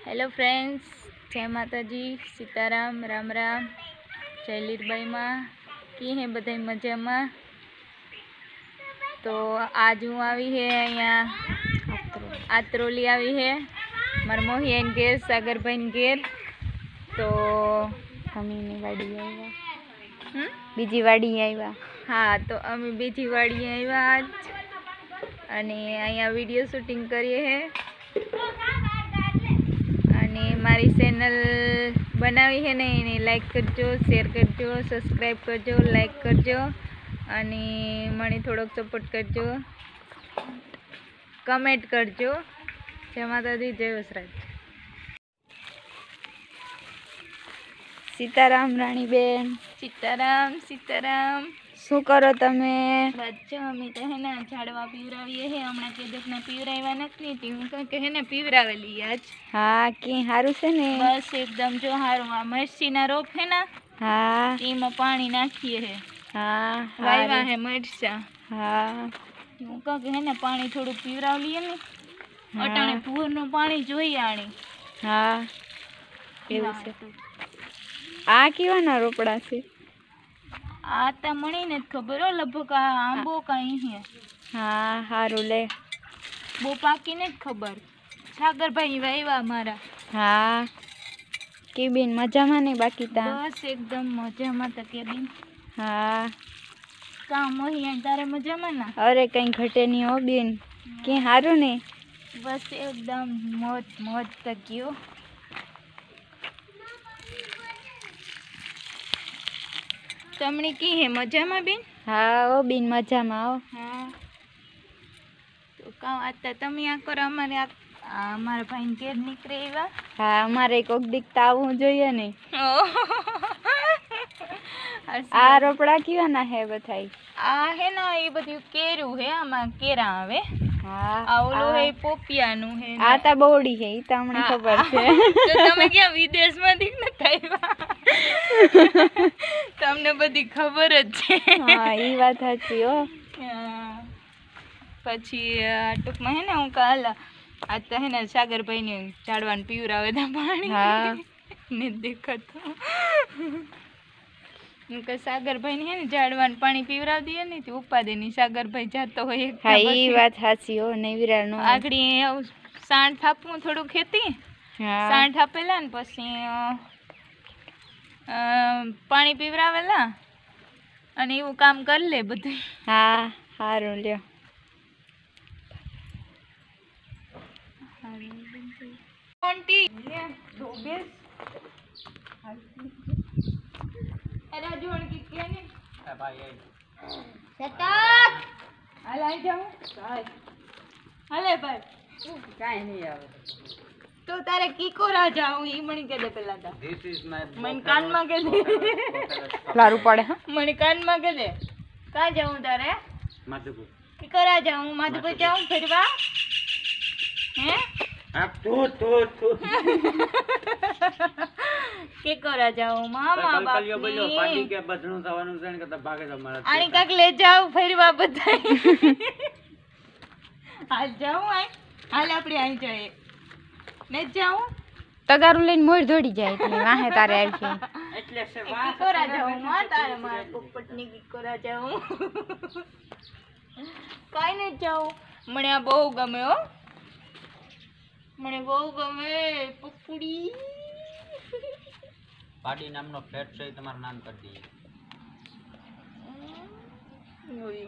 Hello friends, जय माता जी, सीताराम, राम राम, जय लीरबाई माँ की है बधाई मजा में। तो आज हूँ आई है अँ आत्रोली आई है मार मोहियन घेर सागर बहन घेर। तो अमी वाड़ी आव्या बीजी वाड़ी आव्या। हाँ, तो अमी बीजी वाड़ी आव्या आज अने अहींया विडियो शूटिंग करीए है अने मारी चेनल बनावी है ने एने लाइक करजो, शेर करजो, सब्सक्राइब करजो, लाइक करजो अने मने थोड़ोक सपोर्ट करजो, कमेंट करजो। जय माताजी, जय वसराज। सीताराम राणी बेन। सीताराम सीताराम। शू करो तमे? बच्चो अमे तो है ना झाड़वा पीवरावीए है। हमणा केदकने पीवराव्या नथी ती हूँ कहे है ने पीवरावेली आज। हाँ, की हारू छे ने? बस एकदम जो हारू। आ मरसीना रोप है ना, हाँ, एमां पानी नाखीए है। हाँ, वायवा है मरचा। हाँ, हूँ कहे है ने पानी थोड़ું पीवराव लीए ने। हाँ, अटाणे पूरનું पाणी જોઈએ आणी। हाँ, એવું છે। आ કેવાના રોપડા છે? आ ता मने ने खबर हो, लगभग आंबो काई है। हाँ, हारू ले। बो पाकी ने खबर। सागर भाई वायवा मारा। हाँ, केबिन मजामा ने बाकी ता? बस एकदम मजामा ता केबिन। हाँ, काम मोहिया तारे मजामा ना? अरे कहीं घटे नहीं हो बेन। के हारू ने? बस एकदम मौज मौज तक गयो। तमने की है मजामा बेन? हाँ ओ बेन मजामा आओ। हाँ, तो का आता तमे आ करो अमारे मारा भाई ने घेर निकळे एवा। हाँ, अमारे कोक दिखता आवવું જોઈએ ને। आ रोपड़ा केवाना है बधाई? आ है ना ये बधी केरू है, आमा केरा आवे। हाँ, आ ओलो है पोपियानु है। आ ता बोड़ी है ई ता मने खबर छे। तो तमे क्या विदेश में थी न थायवा? तमने बधी खबर ज छे। हाँ, ई बात साची हो। પછી ટૂંકમાં હે ને હું કાલ આ તો હે ને સાગર ભાઈ ને ઝાડવાને પીવરાવે તા પાણી। हाँ, ને દેખાતો હું કે સાગર ભાઈ ને હે ને ઝાડવાને પાણી પીવરાવ દીએ ને તે ઉપાદેની સાગર ભાઈ જાતો હોય એક हाँ ई बात साची हो ने विरानो। આગળી સાણ થાપવું થોડું ખેતી हाँ, સાણ થાપેલા ને પછી પાણી પીવરાવેલા અને એવું કામ કરી લે બધું। हाँ, हारू ल्यो। आंटी ले दो बेस अरे जोन की के ने ए भाई ए सतत हाल आई जाऊं भाई हाले भाई काई नहीं आवे तो तारे की को रा जाऊं ई मणी के दे पेला ता दिस इज माय मन कान में के दे लारू पड़े। हाँ, मणी कान में के दे का जाऊं तारे माधुपुर की करा जाऊं माधुपुर जाऊं फिरवा हैं आप तो के करा जाऊं मामा बाप बोलो पानी के बचणो थवानुं છે ને કે ભાગે તમારા आनी काक ले जाओ फरीवा बधाई हाल जाऊं आई हाल आपड़ी आई जाए ने जाऊं तगारू लईने मोर दौड़ी जाए એટલે વાહે તારે આવી છે। એટલે છે की करा जाऊं मां तारे मार पोपटनी की करा जाऊं काई नहीं जाऊं मने आ बहु गमे हो मने बहु गमे पपुड़ी પાડી નામનો ફ્લેટ છે તમારું નામ કરી દઈએ। ओई